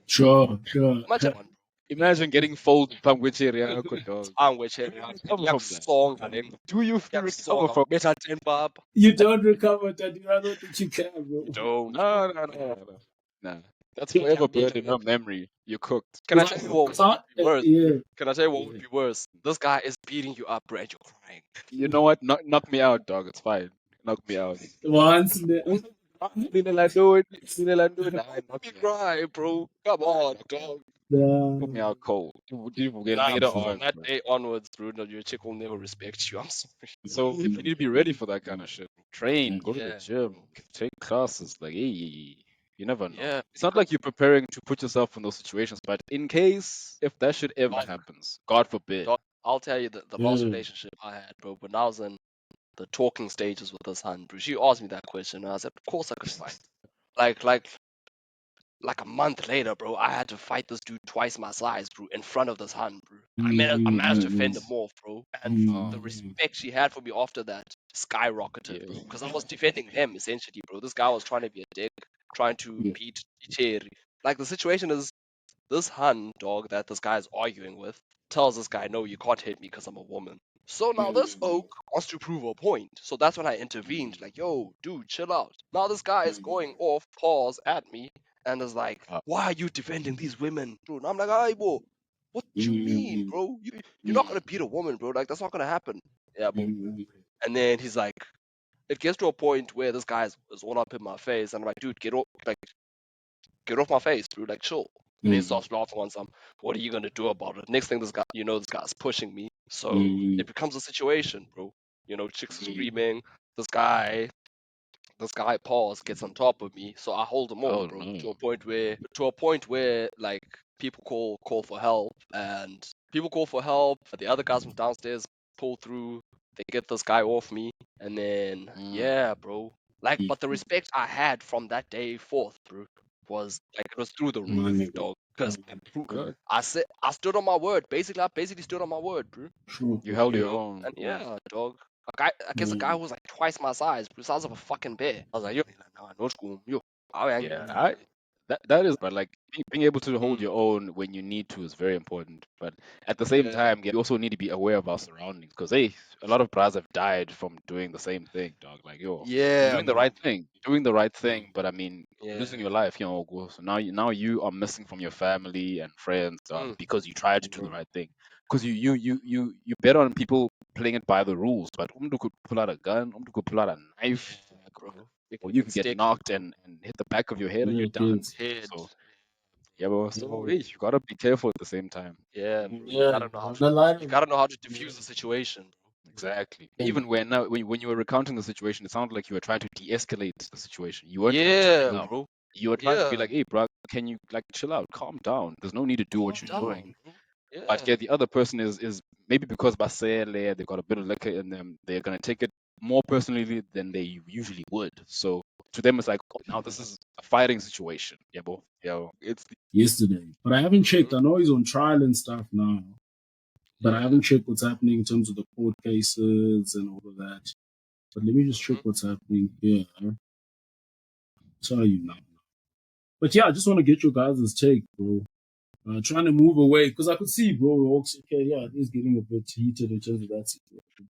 Sure. Sure. Imagine one, Imagine getting folded from which area, dog. I'm with you. Recover from that. Yakusonga le Do you recover yakusonga from better ten bob. You don't recover that. I don't think you can, bro. Don't. No. Nah. That's forever burned in her memory. You cooked. Can I tell you what would be worse? Yeah. Can I tell you what would be worse? This guy is beating you up, bro, and you're crying. You know what? Knock me out, dog. It's fine. Knock me out. Once in Nah, knock me cry, bro. Come on, dog. Put me out cold. You get Nah, later bro, from on. that Bro. day onwards, bro, no, your chick will never respect you. I'm sorry. So you need to be ready for that kind of shit. Train, go to the Yeah, gym, bro. take classes. Like, hey, you never know. Yeah, It's not like you're preparing to put yourself in those situations, but in case if that should ever dog, happens, God forbid. dog. I'll tell you the last relationship I had, bro, when I was in the talking stages with this hun, bro. She asked me that question, and I said, of course I could fight. Like a month later, bro, I had to fight this dude twice my size, bro, in front of this hun, bro. I managed to fend him off, bro. And the Oh, respect she had for me after that skyrocketed, yeah. bro. Because I was defending him, essentially, bro. This guy was trying to be a dick, trying to beat Icheri. Like, the situation is, this hun, dog, that this guy is arguing with, tells this guy, no, you can't hit me because I'm a woman. So now this oak wants to prove a point. So that's when I intervened, like, yo, dude, chill out. Now this guy is going off, pause at me, and is like, why are you defending these women, bro? And I'm like, ay, bro, what you mean, bro? You're not gonna beat a woman, bro. Like, that's not gonna happen. Yeah, bro. And then he's like, it gets to a point where this guy is all up in my face, and I'm like, dude, get off my face, bro. Like, chill. And he starts laughing on some. What are you gonna do about it? Next thing, this guy, this guy's pushing me. So it becomes a situation, bro. Chicks are screaming. This guy, pause, gets on top of me. So I hold him off, Oh bro. no. To a point where like people call for help, and people call for help. The other guys from downstairs pull through. They get this guy off me, and then yeah, bro. Like, but the respect I had from that day forth, bro, was like it was through the roof, dog. Because Good. I stood on my word. I basically stood on my word, bro. You held your own. And yeah, dog. I guess a guy who was like twice my size, bro, size of a fucking bear. I was like, yo, nah, no school, yo. Yeah, that is, but like being able to hold Mm, your own when you need to is very important. But at the same yeah, time, we also need to be aware of our surroundings because hey, a lot of bras have died from doing the same thing, dog. Like yo, you're yeah, bro. doing the right thing, but I mean, Yeah. losing your life, so now you are missing from your family and friends Mm, because you tried to do the right thing. Because you bet on people playing it by the rules, but umdu could pull out a gun, umdu could pull out a knife, yeah, bro. It or could you get could get sticky, knocked bro. and hit the back of your head and you're done. Head. So yeah, bro. So hey, you gotta be careful at the same time. Yeah, bro. You gotta know how to diffuse the situation, bro. Exactly. Even when now when you were recounting the situation, it sounded like you were trying to de-escalate the situation. You weren't turning Yeah, up. bro. You were trying to be Yeah. like, hey, bro, can you like chill out, calm down. There's no need to do Calm what you're down, doing. bro. But Yeah. yeah, the other person is maybe because Basele, they've got a bit of liquor in them, they're gonna take it more personally than they usually would. So to them, it's like, oh, now this is a fighting situation. Yeah, bro. Yeah, it's yesterday. But I haven't checked. Mm-hmm. I know he's on trial and stuff now, but I Yeah. haven't checked what's happening in terms of the court cases and all of that. But let me just check Mm-hmm. what's happening here. I'll tell you now. But yeah, I just want to get your guys' take, bro. Trying to move away because I could see, bro. Okay, yeah, it is getting a bit heated in terms of that situation.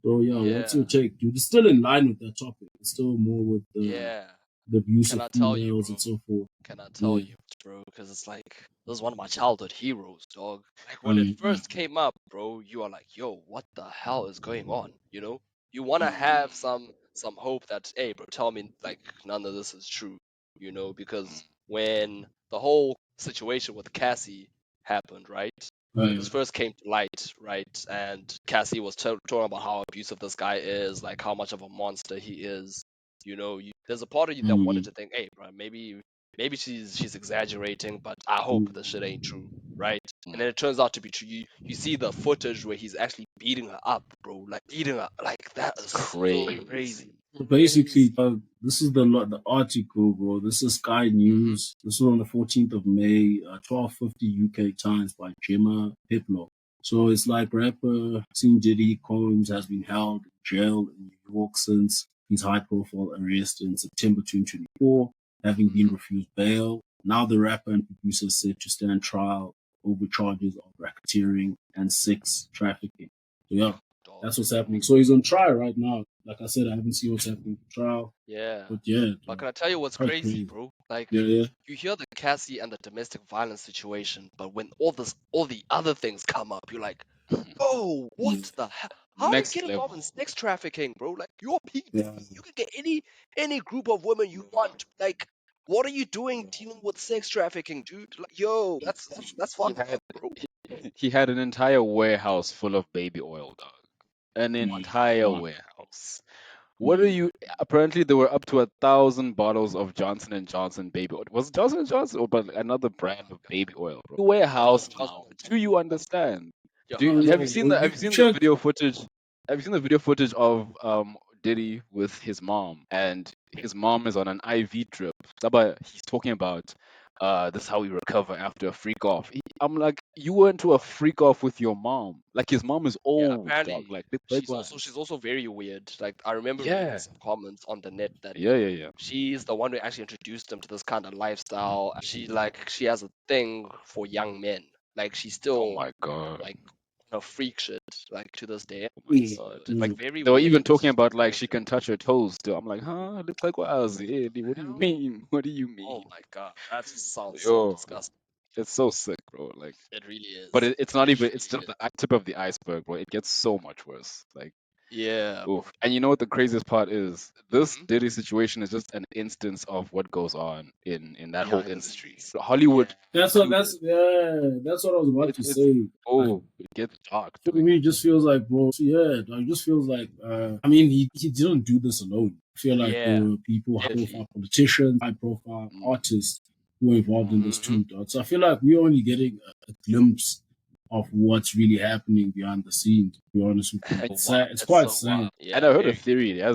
So yeah, what's Yeah. your take, dude? It's still in line with that topic. It's still more with Yeah. the abuse Can of I tell you, females bro? and so forth. Can I tell Yeah. you, bro? Because it's like this is one of my childhood heroes, dog. Like when it Um, first came up, bro, you are like, yo, what the hell is going on? You wanna have some hope that, hey, bro, tell me like none of this is true, because when the whole situation with Cassie happened, right? When this first came to light, right, and Cassie was talking about how abusive this guy is, like how much of a monster he is. There's a part of you that wanted to think, hey, bro, maybe she's exaggerating, but I hope this shit ain't true, right? And then it turns out to be true. You see the footage where he's actually beating her up, bro, like beating her, like that is so crazy. crazy. Basically, this is the article, bro. This is Sky Hmm. News. This is on the 14th of May, 12:50 UK times by Gemma Piplo. So it's like rapper P Diddy Combs has been held in jail in New York since his high-profile arrest in September 2024, having been refused bail. Now the rapper and producer is set to stand trial over charges of racketeering and sex trafficking. So yeah, Dog. that's what's happening. So he's on trial right now. Like I said, I haven't seen what's happening with the trial, Yeah. but yeah, But can I tell you what's that's crazy, crazy. bro? Like, Yeah, yeah, you hear the Cassie and the domestic violence situation, but when all the other things come up, you're like, oh, what yeah, the hell? How do you Next get involved in level. sex trafficking, bro? Like, you're P yeah. Diddy. You can get any group of women you want. Like, what are you doing dealing with sex trafficking, dude? Like, yo, that's He fucked had up, bro. he had an entire warehouse full of baby oil, dog. An Oh my entire god. warehouse. What are Yeah. you? Apparently, there were up to 1,000 bottles of Johnson and Johnson baby oil. Was it Johnson and Johnson or but another Oh brand my of god. baby oil, bro? Warehouse Johnson now. and Do you understand? Yo, I don't Have know, you seen bro. the Have You, you you seen the check. video footage? Have you seen the video footage of Diddy with his mom, and his mom is on an IV drip. Saba, he's talking about this is how we recover after a freak off. I'm like, you went to a freak off with your mom. Like his mom is yeah, old, dog. apparently Like big one. she's also very weird. Like, I remember reading Yeah, some comments on the net that yeah, yeah, yeah. she's the one who actually introduced them to this kind of lifestyle. She has a thing for young men. Like, she's Oh still my god. like freak shit like to this day. Oh my Yeah, So god. like yeah. very They were even weird. talking about like she can touch her toes still. I'm like, huh? Looks like what else? What do you Hell, mean? What do you oh mean? my god, that just sounds so Yo, disgusting. it's so sick, bro. Like, It really but is. it's not It even. It's really just is. the tip of the iceberg, bro. It gets so much worse. Like, Yeah, bro. oof. And you know what the craziest part is? This Hmm. Diddy situation is just an instance of what goes on in that whole Behind the industry. scenes. Yeah. Hollywood included. That's what I was about to It's say. Like, it gets dark, to dog. me, it just feels like, bro. Yeah, like, it just feels like. I mean, he didn't do this alone. I feel like there Yeah, were people, high definitely. profile politicians, high profile Mm, artists who were involved in this Hmm. too. Dog. So I feel like we're only getting a glimpse of what's really happening behind the scenes. To be honest with you, and it's Wow, sad. It's it's quite so sad. wild. And Yeah, I heard a very. theory. I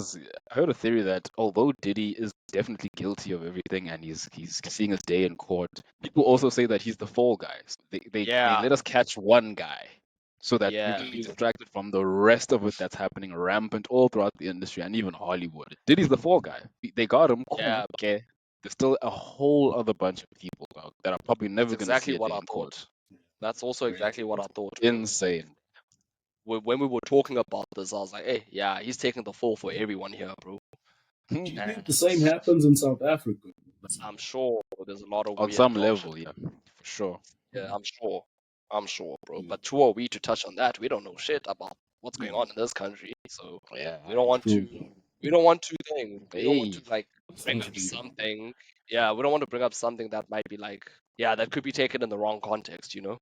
heard a theory that although Diddy is definitely guilty of everything and he's seeing his day in court, people also say that he's the fall guy. So they Yeah, let us catch one guy so that we yeah, can be distracted from the rest of it that's happening rampant all throughout the industry and even Hollywood. Diddy's the fall guy. They got him. Cool. yeah. Okay. There's still a whole other bunch of people out that are probably That's never gonna see exactly a what day I in court. thought. That's also Crazy. exactly what I thought, bro. Insane. When we were talking about this, I was like, hey, yeah, he's taking the fall for everyone here, bro. Do you think And the same happens in South Africa? I'm sure there's a lot of On weird some dog shit. level, yeah, for sure. Yeah, I'm sure. I'm sure, bro. Yeah, But who are we to touch on that? We don't know shit about what's going yeah, on in this country. So Yeah. we don't want true. to we don't want to we don't want to Hey. like bring up Essentially, something. Yeah, we don't want to bring up something that might be like, yeah, that could be taken in the wrong context, you know?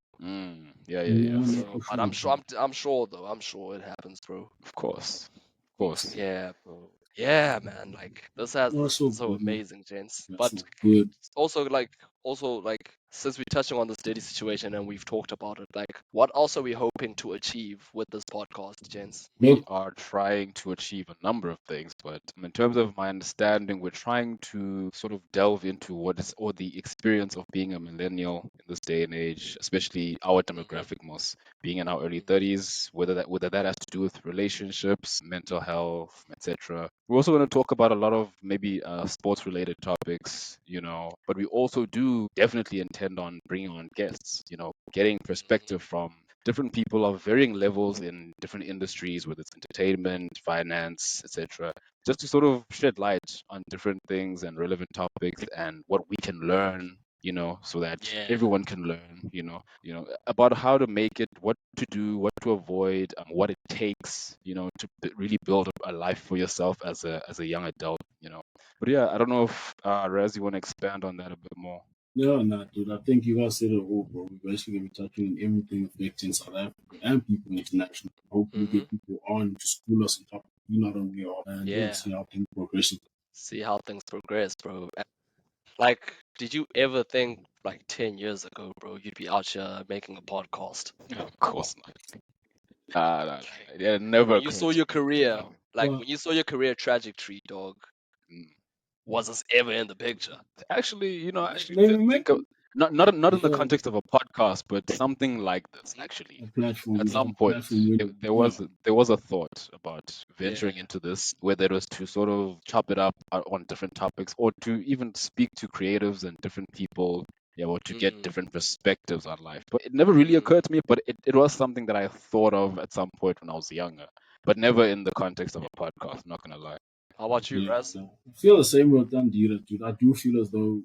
Yeah, yeah, yeah. yeah, no, So, for but sure. I'm sure though. I'm sure it happens, bro. Of course. Of course. Yeah, bro. Yeah, man. Like No, that's so this is so good, man. amazing, gents. That's But so good. also like since we're touching on this daily situation and we've talked about it, like what else are we hoping to achieve with this podcast, gents? We Look, are trying to achieve a number of things, but in terms of my understanding, we're trying to sort of delve into what is or the experience of being a millennial in this day and age, especially our Hmm. demographic most being in our early Hmm. 30s, whether that has to do with relationships, mental health, etc. We're also going to talk about a lot of maybe sports related topics, but we also do definitely intend on bringing on guests, getting perspective from different people of varying levels in different industries, whether it's entertainment, finance, etc., just to sort of shed light on different things and relevant topics and what we can learn, so that Yeah. everyone can learn, about how to make it, what to do, what to avoid, what it takes, to really build up a life for yourself as a young adult, But yeah, I don't know if Rez, you want to expand on that a bit more. yeah, nah, dude. I think you guys said it all, bro. We're basically gonna be touching on everything affecting South Africa and people internationally. Hopefully, Hmm. get people on to school us on top of we not only are, and yeah, Yeah. see how things progress. See how things progress, bro. Like, did you ever think like 10 years ago, bro, you'd be out here making a podcast? Of course not. Nah, nah, nah. Like, It never when you occurred saw to your me. career, like Well, when you saw your career trajectory, dog, Mm. was this ever in the picture? Actually, actually maybe, maybe, think of not in the yeah, context of a podcast, but something like this. Hmm. Actually, a platform, at yeah, some a point, platform where, yeah, there was a thought about Yeah. venturing into this, whether it was to sort of chop it up on different topics, or to even speak to creatives and different people. Yeah, or to get Mm, different perspectives on life. But it never really mm, occurred to me, but it was something that I thought of at some point when I was younger. but never in the context of a podcast. Not gonna lie. How about you, Yeah, Raz? so I feel the same with them, dude. Dude, I do feel as though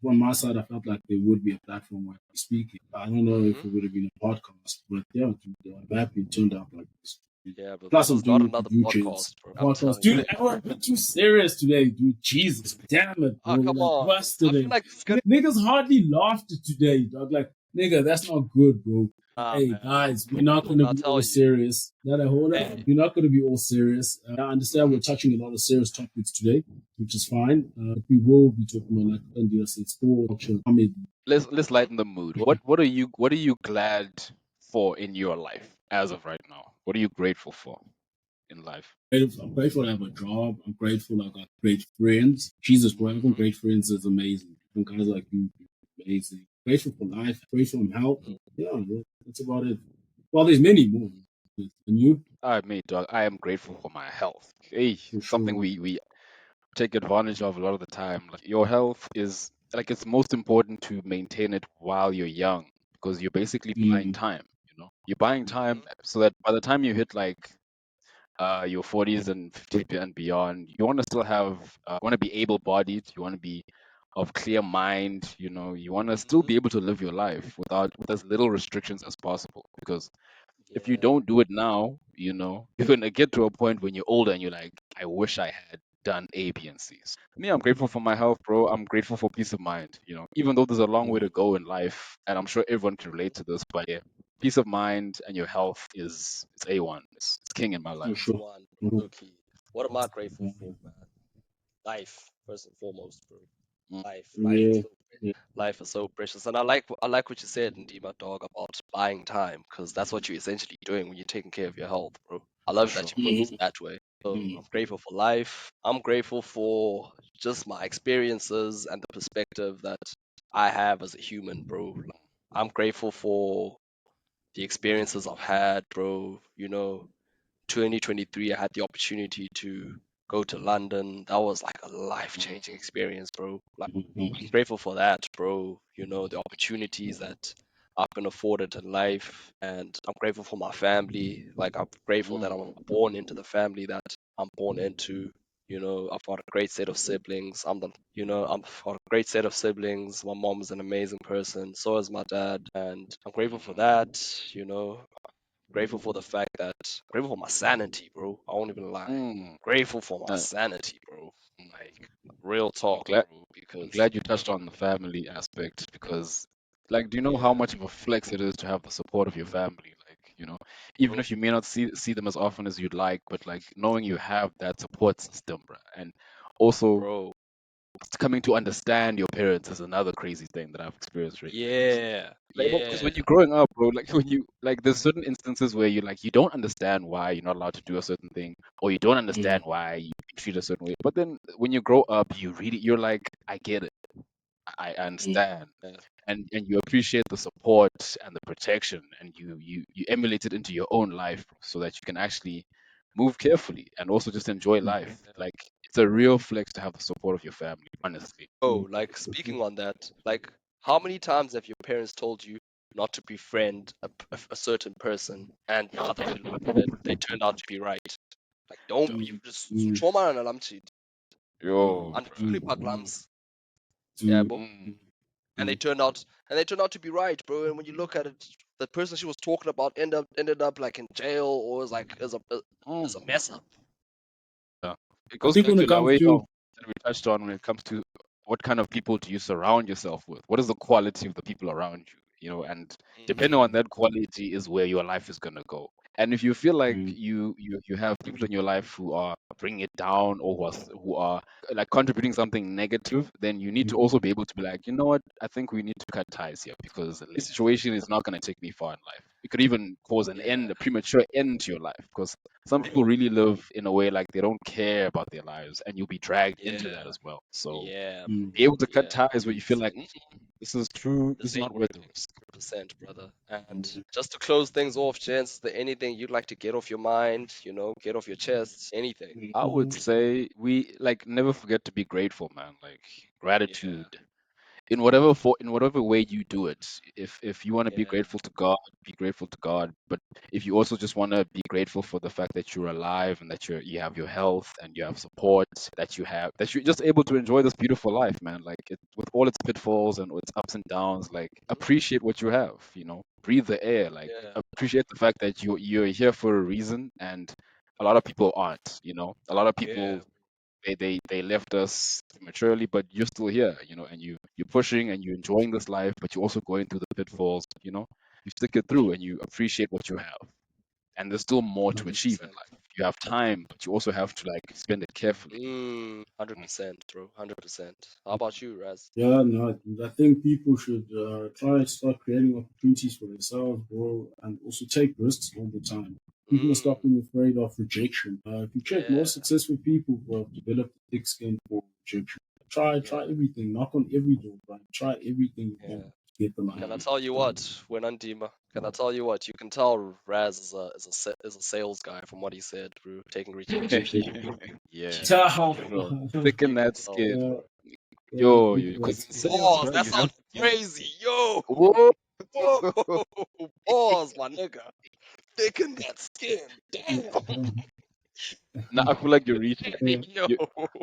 on my side, I felt like there would be a platform where we speak it. I don't know if Hmm. it would have been a podcast, but yeah, dude, I'm happy it turned out like this. Yeah, but Plus, this I'm is doing not it with another you, kids. podcast, bro. I'm Podcast, telling you. dude. Everyone been too serious today, dude. Jesus, damn it, bro. Oh, come Like, on. what's I feel today? like this is good. Niggas hardly laughed today, dog. Like, nigga, that's not good, bro. Nah, Hey, man. guys, we're not gonna I'll be all tell you. serious. Not a whole lot. Hey. We're not gonna be all serious. I understand we're Mhm. touching a lot of serious topics today, which is fine. We will be talking about, like India said, sport, culture, comedy. Let's lighten the mood. What are you glad for in your life as of right now? What are you grateful for in life? I'm grateful I have a job. I'm grateful I got great friends. Jesus, bro, having Hmm. great friends is amazing. And guys like you, amazing. Grateful for life. Grateful for health. Yeah, that's about it. Well, there's many more. And you? I mean, dog, I am grateful for my health. Hey, For something sure. we take advantage of a lot of the time. Like your health is like it's most important to maintain it while you're young because you're basically buying Mm, time. You're buying time so that by the time you hit like your 40s and 50s and beyond, you want to still have, want to be able-bodied, you want to be of clear mind, you want to still Mhm. be able to live your life with as little restrictions as possible. Because if you Yeah. don't do it now, you're gonna get to a point when you're older and you're like, I wish I had done A, B, and C. So me, I'm grateful for my health, bro. I'm grateful for peace of mind. Even though there's a long way yeah, to go in life, and I'm sure everyone can relate to this, but yeah, peace of mind and your health is A1. It's king in my for life. Number sure. one, Mhm. low key. What am I grateful for, man? Life, first and foremost, bro. Mm, Life. Yeah, yeah, Life is so precious, and I like what you said, Ndima dog, about buying time, because that's what you're essentially doing when you're taking care of your health, bro. I for love that sure. you put it Mhm. that way. So Mhm. I'm grateful for life. I'm grateful for just my experiences and the perspective that I have as a human, bro. Like, I'm grateful for the experiences I've had, bro. 2023, I had the opportunity to go to London. That was like a life-changing Mm, experience, bro. Like, I'm Mhm. grateful for that, bro. The opportunities that I've been afforded in life, and I'm grateful for my family. Like, I'm grateful that I'm mm, born into the family that I'm born into. I've got a great set of siblings. I've got a great set of siblings. My mom is an amazing person. So is my dad, and I'm grateful for mm, that. You know, Grateful for the fact that grateful for my sanity, bro. I won't even lie. mm. Grateful for my Uh, sanity, bro. mm. Like real I'm talk, glad bro. I'm Because glad you touched on the family aspect because, like, do you know how yeah, much of a flex it is to have the support of your family? Like, even bro, if you may not see them as often as you'd like, but like knowing you have that support system, bruh. And also bro. coming to understand your parents is another crazy thing that I've experienced recently. Yeah, Like, because when yeah, you're growing up, bro, like when you like, there's certain instances where you don't understand why you're not allowed to do a certain thing, or you don't understand Mhm. why you treat a certain way. But then when you grow up, you're like, I get it, I understand, yeah. and you appreciate the support and the protection, and you emulate it into your own life so that you can actually move carefully and also just enjoy life. Like it's a real flex to have the support of your family, honestly. Bro, Yeah, like for sure. speaking on that, like how many times have your parents told you not to befriend a certain person, and now that you look at it, they turned out to be right. Like don't be Mm, just mm, trauma and alamchi. Yo, mm, bruh. Unfiltered mm, paglams. Yeah, mm, bro. Mm, and they mm, turned out to be right, bro. And when you look at it, the person she was talking about ended up like in jail or was like as a mm. mess up. Yeah. It I goes think back when to it in a comes way to that we touched on when it comes to what kind of people do you surround yourself with? What is the quality of the people around you? And depending on Hmm. that quality is where your life is gonna go. And if you feel like mm, you have people in your life who are bringing it down or who are like contributing something negative, then you need to also mhm, be able to be like, you know what, I think we need to cut ties here because this situation is not gonna take me far in life. It could even cause an Yeah, end, a premature end to your life because some people bro. really live in a way like they don't care about their lives, and you'll be dragged into that Yeah, as well. So yeah, mm, be able to cut yeah. ties where you feel like this is true, this This is ain't not worth the working. risk. 100%, brother. And mm. just to close things off, Chance, is there anything you'd like to get off your mind? Get off your chest, anything? I would say we like never forget to be grateful, man. Like Yeah, gratitude in whatever way you do it. If you want to be Yeah. grateful to God, be grateful to God. But if you also just want to be grateful for the fact that you're alive and that you have your health and you have support, that you're just able to enjoy this beautiful life, man. Like with all its pitfalls and its ups and downs, like Mhm. appreciate what you have. Breathe the air. Like Yeah. appreciate the fact that you're here for a reason, and a lot of people aren't. A lot of Yeah. people they left us prematurely, but you're still here, and you're pushing and you're enjoying this life, but you're also going through the pitfalls. You stick it through and you appreciate what you have. And there's still more to achieve in 100%. life. You have time, but you also have to like spend it carefully. 100%, bro. 100%. How about you, Raz? Yeah, no, I think people should try to start creating opportunities for themselves, bro, and also take risks all the time. People are Mm. stop being afraid of rejection. If you check, Yeah. most successful people who have developed a thick skin for rejection. Try Yeah. everything. Knock on every door, bro. Try everything you can Yeah. to get the Can I line. tell you what, when Dima? Can I tell you what? You can tell Raz is a sales guy from what he said, bro. Taking rejection. Yeah, bro. Thicken You can that tell. skin. Yeah, yeah, Yo, people because that's in sales, bro, That you have sounds crazy. Yo. whoa. Whoa. Pause, my nigga. Thicken that skin. Damn. Now I feel like you're reaching. Yo. You,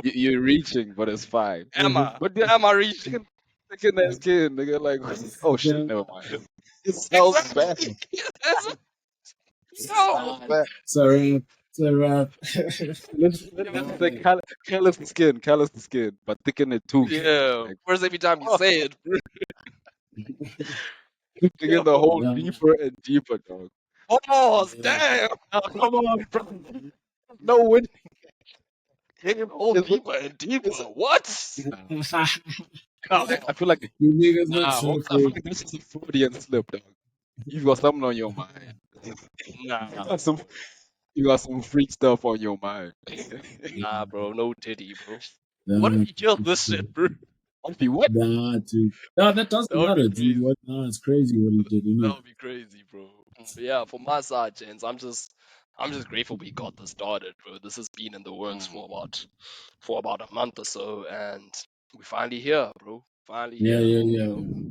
you're reaching, but it's fine. But yeah, Am I reaching? thicken that skin, nigga. Like, oh shit, yeah. never mind. It sounds bad. Exactly. Yo. Sounds bad. Sorry, sorry. Let's say callus the skin, but thicken it too. Yeah. Like, Whereas every time you oh, say it, bro. thicken the hole Yeah, deeper and deeper, dog. Pause. yeah. Damn. Now, come on, bro. No win. Digging hole It's, deeper and deeper. What? nah, Come I feel like You niggas look nah. so I feel fake. like this is a Freudian slip, dog. You got something on your mind. You Nah. got some, you got some freak stuff on your mind. Nah, bro. No Diddy, bro. What if Nah, he killed this shit, bro? What be what? nah, dude. No, that doesn't That would be matter, dude. crazy. What? Nah, it's crazy what he did, you That know. would be crazy, bro. But yeah, for my side, Jens, I'm just grateful we got this started, bro. This has been in the works Mm, for about a month or so, and we finally here, bro. Finally Yeah, here. yeah, You yeah. know,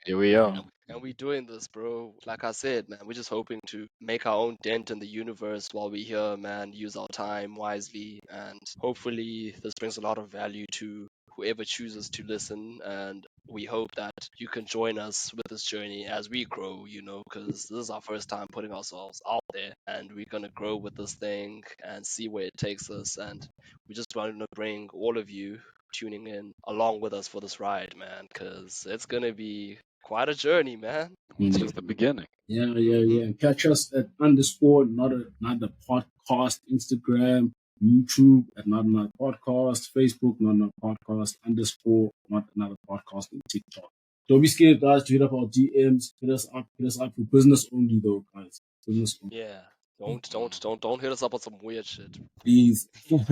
here we are. and we doing this, bro. Like I said, man, we're just hoping to make our own dent in the universe while we here, man. Use our time wisely, and hopefully this brings a lot of value to whoever chooses to listen. And we hope that you can join us with this journey as we grow, because this is our first time putting ourselves out there, and we're gonna grow with this thing and see where it takes us. And we just want to bring all of you tuning in along with us for this ride, man, because it's gonna be quite a journey, man. It's Mm. just the beginning. Yeah, yeah, Hmm. yeah. Catch us at underscore, not the podcast, Instagram, YouTube, at not another podcast, Facebook, not another podcast, underscore, not another podcast, and TikTok. Don't be scared, guys, to hit up our DMs. Hit us up for business only, though, guys. Business only, Yeah. Don't Mm. don't don't don't hit us up with some weird shit. please. Please,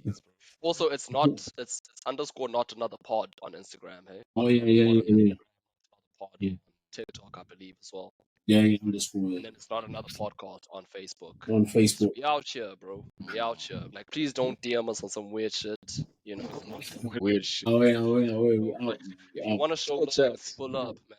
bro. Also, it's underscore not another pod on Instagram, hey? Oh Not yeah, another yeah, pod yeah, on yeah, Instagram, another pod yeah, on TikTok, I believe, as well. yeah, yeah. Underscore And then it's not another podcast on Facebook. on So Facebook. we out here, bro. We out here. Like, please don't DM us on some weird shit. You know, Weird shit. Oh yeah, oh yeah, oh yeah. We like out, if we you out. want to show Chill love, chat. pull up, man.